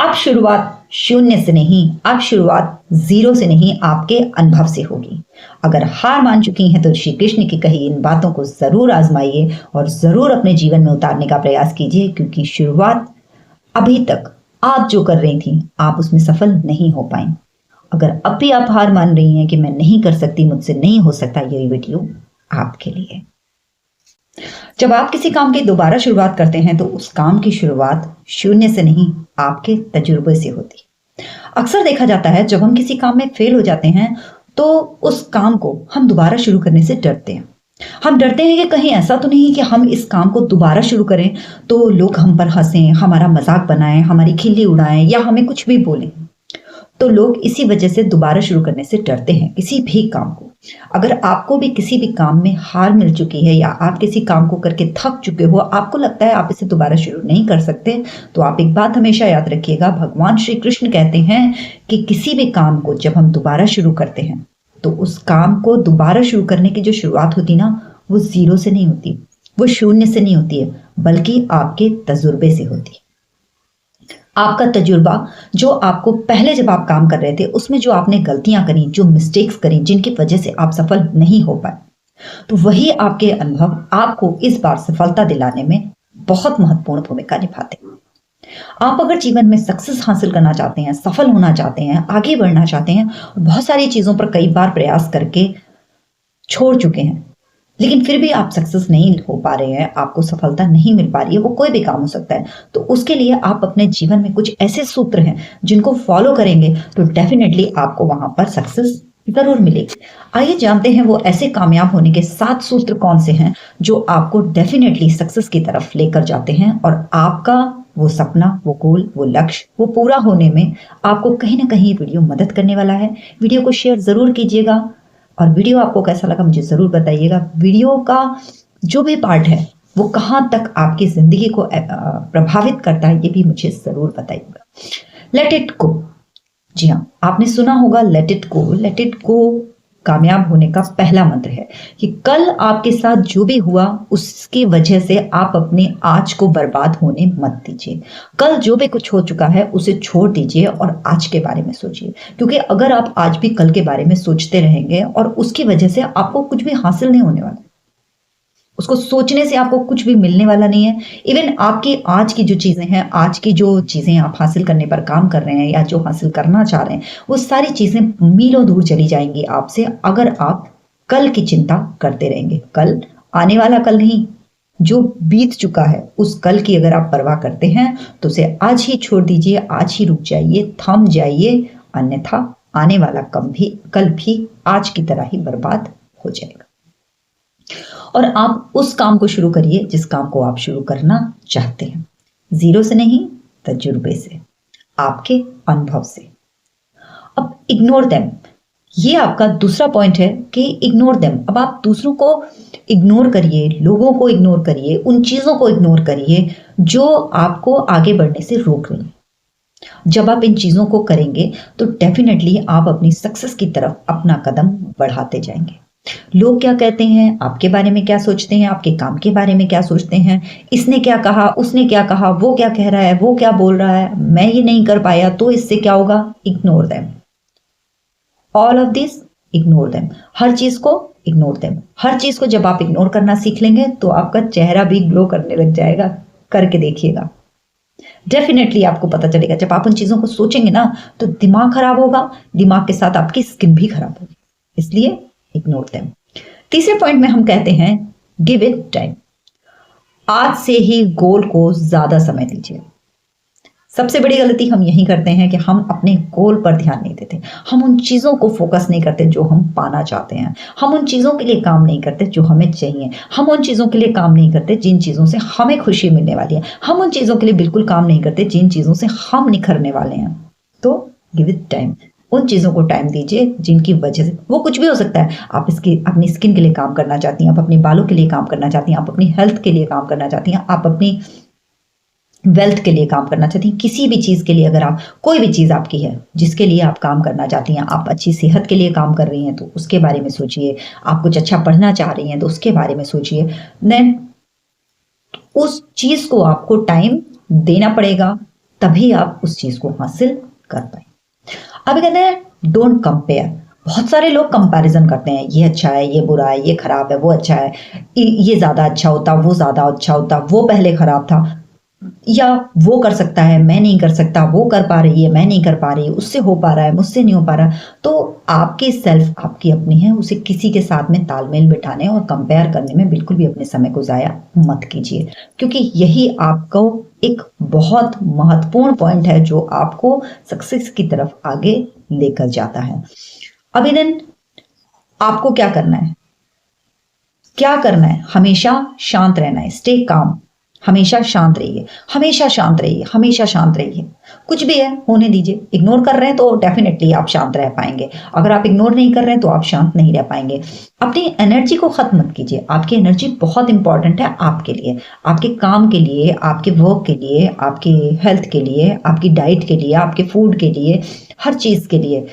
अब शुरुआत शून्य से नहीं, अब शुरुआत जीरो से नहीं, आपके अनुभव से होगी। अगर हार मान चुकी हैं तो श्री कृष्ण की कही इन बातों को जरूर आजमाइए और जरूर अपने जीवन में उतारने का प्रयास कीजिए, क्योंकि शुरुआत अभी तक आप जो कर रही थी आप उसमें सफल नहीं हो पाई। अगर अब भी आप हार मान रही हैं कि मैं नहीं कर सकती, मुझसे नहीं हो सकता, ये वीडियो आपके लिए। जब आप किसी काम की दोबारा शुरुआत करते हैं तो उस काम की शुरुआत शून्य से नहीं, आपके तजुर्बे से होती है। अक्सर देखा जाता है जब हम किसी काम में फेल हो जाते हैं तो उस काम को हम दोबारा शुरू करने से डरते हैं। हम डरते हैं कि कहीं ऐसा तो नहीं कि हम इस काम को दोबारा शुरू करें तो लोग हम पर हंसें, हमारा मजाक बनाएं, हमारी खिल्ली उड़ाएं या हमें कुछ भी बोलें। तो लोग इसी वजह से दोबारा शुरू करने से डरते हैं किसी भी काम को। अगर आपको भी किसी भी काम में हार मिल चुकी है या आप किसी काम को करके थक चुके हो, आपको लगता है आप इसे दोबारा शुरू नहीं कर सकते, तो आप एक बात हमेशा याद रखिएगा, भगवान श्री कृष्ण कहते हैं कि किसी भी काम को जब हम दोबारा शुरू करते हैं तो उस काम को दोबारा शुरू करने की जो शुरुआत होती ना, वो जीरो से नहीं होती, वो शून्य से नहीं होती है, बल्कि आपके तजुर्बे से होती है। आपका तजुर्बा जो आपको पहले जब आप काम कर रहे थे उसमें जो आपने गलतियां करी, जो मिस्टेक्स करी, जिनकी वजह से आप सफल नहीं हो पाए, तो वही आपके अनुभव आपको इस बार सफलता दिलाने में बहुत महत्वपूर्ण भूमिका निभाते हैं। आप अगर जीवन में सक्सेस हासिल करना चाहते हैं, सफल होना चाहते हैं, आगे बढ़ना चाहते हैं और बहुत सारी चीजों पर कई बार प्रयास करके छोड़ चुके हैं लेकिन फिर भी आप सक्सेस नहीं हो पा रहे हैं, आपको सफलता नहीं मिल पा रही है, वो कोई भी काम हो सकता है, तो उसके लिए आप अपने जीवन में कुछ ऐसे सूत्र हैं जिनको फॉलो करेंगे तो डेफिनेटली आपको वहां पर सक्सेस जरूर मिलेगी। आइए जानते हैं वो ऐसे कामयाब होने के 7 सूत्र कौन से हैं जो आपको डेफिनेटली सक्सेस की तरफ लेकर जाते हैं और आपका वो सपना, वो गोल, वो लक्ष्य, वो पूरा होने में आपको कहीं ना कहीं वीडियो मदद करने वाला है। वीडियो को शेयर जरूर कीजिएगा और वीडियो आपको कैसा लगा मुझे जरूर बताइएगा। वीडियो का जो भी पार्ट है वो कहाँ तक आपकी जिंदगी को प्रभावित करता है ये भी मुझे जरूर बताइएगा। लेट इट गो, जी हाँ, आपने सुना होगा let it go. Let it go कामयाब होने का पहला मंत्र है कि कल आपके साथ जो भी हुआ उसकी वजह से आप अपने आज को बर्बाद होने मत दीजिए। कल जो भी कुछ हो चुका है उसे छोड़ दीजिए और आज के बारे में सोचिए, क्योंकि अगर आप आज भी कल के बारे में सोचते रहेंगे और उसकी वजह से आपको कुछ भी हासिल नहीं होने वाला, उसको सोचने से आपको कुछ भी मिलने वाला नहीं है। इवन आपकी आज की जो चीजें हैं, आज की जो चीजें आप हासिल करने पर काम कर रहे हैं या जो हासिल करना चाह रहे हैं, वो सारी चीजें मीलों दूर चली जाएंगी आपसे अगर आप कल की चिंता करते रहेंगे। कल आने वाला कल नहीं, जो बीत चुका है उस कल की अगर आप परवाह करते हैं तो उसे आज ही छोड़ दीजिए, आज ही रुक जाइए, थम जाइए, अन्यथा आने वाला कल भी आज की तरह ही बर्बाद हो जाएगा। और आप उस काम को शुरू करिए जिस काम को आप शुरू करना चाहते हैं, जीरो से नहीं, तजुर्बे से, आपके अनुभव से। अब इग्नोर देम, ये आपका दूसरा पॉइंट है कि इग्नोर देम। अब आप दूसरों को इग्नोर करिए, लोगों को इग्नोर करिए, उन चीजों को इग्नोर करिए जो आपको आगे बढ़ने से रोक रही हैं। जब आप इन चीजों को करेंगे तो डेफिनेटली आप अपनी सक्सेस की तरफ अपना कदम बढ़ाते जाएंगे। लोग क्या कहते हैं, आपके बारे में क्या सोचते हैं, आपके काम के बारे में क्या सोचते हैं, इसने क्या कहा, उसने क्या कहा, वो क्या कह रहा है, वो क्या बोल रहा है, मैं ये नहीं कर पाया तो इससे क्या होगा, ignore them. All of this ignore them, हर चीज को इग्नोर देम। हर चीज को जब आप इग्नोर करना सीख लेंगे तो आपका चेहरा भी ग्लो करने लग जाएगा, करके देखिएगा, डेफिनेटली आपको पता चलेगा। जब आप उन चीजों को सोचेंगे ना तो दिमाग खराब होगा, दिमाग के साथ आपकी स्किन भी खराब होगी, इसलिए इग्नोर देम। तीसरे पॉइंट में हम कहते हैं गिव इट टाइम, आज से ही गोल को ज्यादा समय दीजिए। सबसे बड़ी गलती हम यही करते हैं कि हम अपने गोल पर ध्यान नहीं देते, हम उन चीजों को फोकस नहीं करते जो हम पाना चाहते हैं, हम उन चीजों के लिए काम नहीं करते जो हमें चाहिए, हम उन चीजों के लिए काम नहीं करते जिन चीजों से हमें खुशी मिलने वाली है, हम उन चीजों के लिए बिल्कुल काम नहीं करते जिन चीजों से हम निखरने वाले हैं। तो गिव इट टाइम, उन चीजों को टाइम दीजिए जिनकी वजह से, वो कुछ भी हो सकता है, आप इसकी अपनी स्किन के लिए काम करना चाहती हैं, आप अपने बालों के लिए काम करना चाहती हैं, आप अपनी हेल्थ के लिए काम करना चाहती हैं, आप अपनी वेल्थ के लिए काम करना चाहती हैं, किसी भी चीज के लिए अगर आप, कोई भी चीज आपकी है जिसके लिए आप काम करना चाहती हैं, आप अच्छी सेहत के लिए काम कर रही हैं तो उसके बारे में सोचिए, आप कुछ अच्छा पढ़ना चाह रही हैं तो उसके बारे में सोचिए, देन उस चीज को आपको टाइम देना पड़ेगा, तभी आप उस चीज को हासिल कर पाए। अब कहते हैं डोंट कंपेयर। बहुत सारे लोग कंपैरिजन करते हैं, ये अच्छा है, ये बुरा है, ये खराब है, वो अच्छा है, ये ज्यादा अच्छा होता, वो ज्यादा अच्छा होता, वो पहले खराब था, या वो कर सकता है मैं नहीं कर सकता, वो कर पा रही है मैं नहीं कर पा रही, उससे हो पा रहा है मुझसे नहीं हो पा रहा। तो आपकी सेल्फ आपकी अपनी है, उसे किसी के साथ में तालमेल बिठाने और कंपेयर करने में बिल्कुल भी अपने समय को जाया मत कीजिए, क्योंकि यही आपको एक बहुत महत्वपूर्ण पॉइंट है जो आपको सक्सेस की तरफ आगे लेकर जाता है। अभी दिन आपको क्या करना है, क्या करना है, हमेशा शांत रहना है, स्टे काम। हमेशा शांत रहिए, हमेशा शांत रहिए, हमेशा शांत रहिए। कुछ भी है होने दीजिए। इग्नोर कर रहे हैं तो डेफिनेटली आप शांत रह पाएंगे, अगर आप इग्नोर नहीं कर रहे हैं तो आप शांत नहीं रह पाएंगे। अपनी एनर्जी को खत्म मत कीजिए। आपकी एनर्जी बहुत इंपॉर्टेंट है आपके लिए, आपके काम के लिए, आपके वर्क के लिए, आपके हेल्थ के लिए, आपकी डाइट के लिए, आपके फूड के लिए, हर चीज के लिए।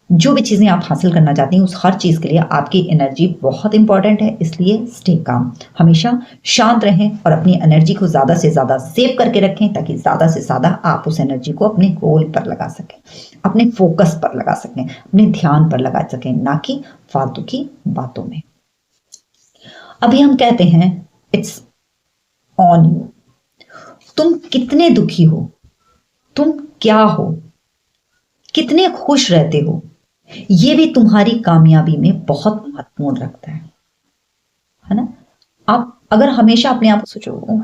जो भी चीज़ें आप हासिल करना चाहती हैं उस हर चीज़ के लिए आपकी एनर्जी बहुत इंपॉर्टेंट है। इसलिए स्टे काम, हमेशा शांत रहें और अपनी एनर्जी को ज़्यादा से ज़्यादा सेव करके रखें, ताकि ज़्यादा से ज़्यादा आप उस एनर्जी को अपने गोल पर लगा सकें, अपने फोकस पर लगा सकें, अपने ध्यान पर लगा सकें, ना कि फालतू की बातों में। अभी हम कहते हैं इट्स ऑन यू। तुम कितने दुखी हो, तुम क्या हो, कितने खुश रहते हो, ये भी तुम्हारी कामयाबी में बहुत महत्वपूर्ण रखता है ना। आप अगर हमेशा अपने आप को सोचो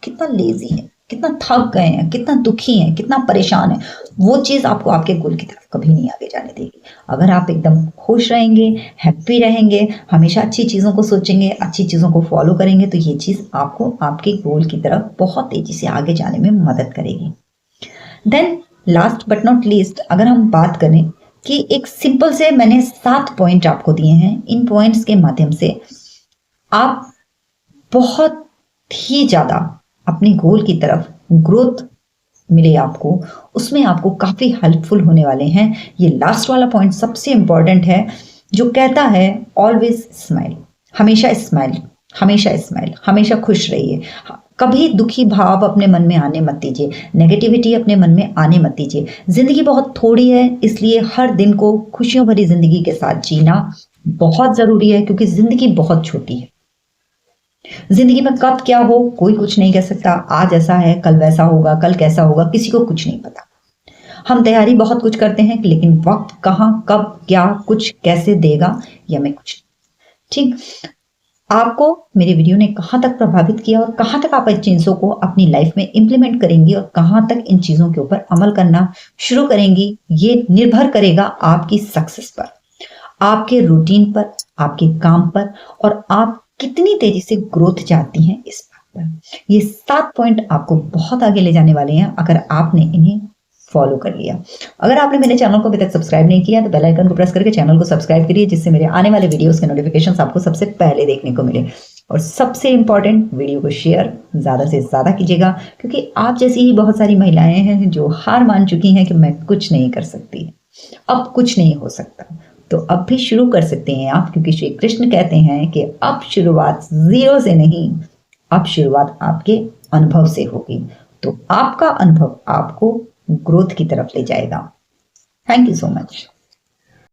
कितना लेजी है, कितना थक गए हैं, कितना दुखी हैं, कितना परेशान है, वो चीज आपको आपके गोल की तरफ कभी नहीं आगे जाने देगी। अगर आप एकदम खुश रहेंगे, हैप्पी रहेंगे, हमेशा अच्छी चीजों को सोचेंगे, अच्छी चीजों को फॉलो करेंगे, तो ये चीज आपको आपके गोल की तरफ बहुत तेजी से आगे जाने में मदद करेगी। Then last but not least, अगर हम बात करें कि एक सिंपल से मैंने 7 पॉइंट आपको दिए हैं, इन पॉइंट्स के माध्यम से आप बहुत ही ज्यादा अपनी गोल की तरफ ग्रोथ मिले आपको, उसमें आपको काफी हेल्पफुल होने वाले हैं। ये लास्ट वाला पॉइंट सबसे इंपॉर्टेंट है, जो कहता है ऑलवेज स्माइल। हमेशा स्माइल, हमेशा स्माइल, हमेशा खुश रहिए। कभी दुखी भाव अपने मन में आने मत दीजिए, नेगेटिविटी अपने मन में आने मत दीजिए। जिंदगी बहुत थोड़ी है, इसलिए हर दिन को खुशियों भरी जिंदगी के साथ जीना बहुत जरूरी है, क्योंकि जिंदगी बहुत छोटी है। जिंदगी में कब क्या हो कोई कुछ नहीं कह सकता। आज ऐसा है कल वैसा होगा, कल कैसा होगा किसी को कुछ नहीं पता। हम तैयारी बहुत कुछ करते हैं, लेकिन वक्त कहाँ कब क्या कुछ कैसे देगा ये हमें कुछ ठीक। आपको मेरे वीडियो ने कहाँ तक प्रभावित किया और कहाँ तक आप इन चीजों को अपनी लाइफ में इंप्लीमेंट करेंगी और कहाँ तक इन चीजों के ऊपर अमल करना शुरू करेंगी, ये निर्भर करेगा आपकी सक्सेस पर, आपके रूटीन पर, आपके काम पर, और आप कितनी तेजी से ग्रोथ चाहती हैं इस बात पर। ये 7 पॉइंट आपको बहुत आगे ले जाने वाले हैं अगर आपने इन्हें फॉलो कर लिया। अगर आपने मेरे चैनल को अभी तक सब्सक्राइब नहीं किया तो बेल आइकन को प्रेस करके चैनल को सब्सक्राइब करिए, जिससे मेरे आने वाले वीडियोस के नोटिफिकेशंस आपको सबसे पहले देखने को मिले। और सबसे इंपॉर्टेंट, वीडियो को शेयर ज्यादा से ज्यादा कीजिएगा, क्योंकि आप जैसी ही बहुत सारी महिलाएं हैं जो हार मान चुकी हैं कि मैं कुछ नहीं कर सकती, अब कुछ नहीं हो सकता, तो अब भी शुरू कर सकते हैं आप, क्योंकि श्री कृष्ण कहते हैं कि अब शुरुआत 0 से नहीं, अब शुरुआत आपके अनुभव से होगी। तो आपका अनुभव आपको ग्रोथ की तरफ ले जाएगा। Thank you so much.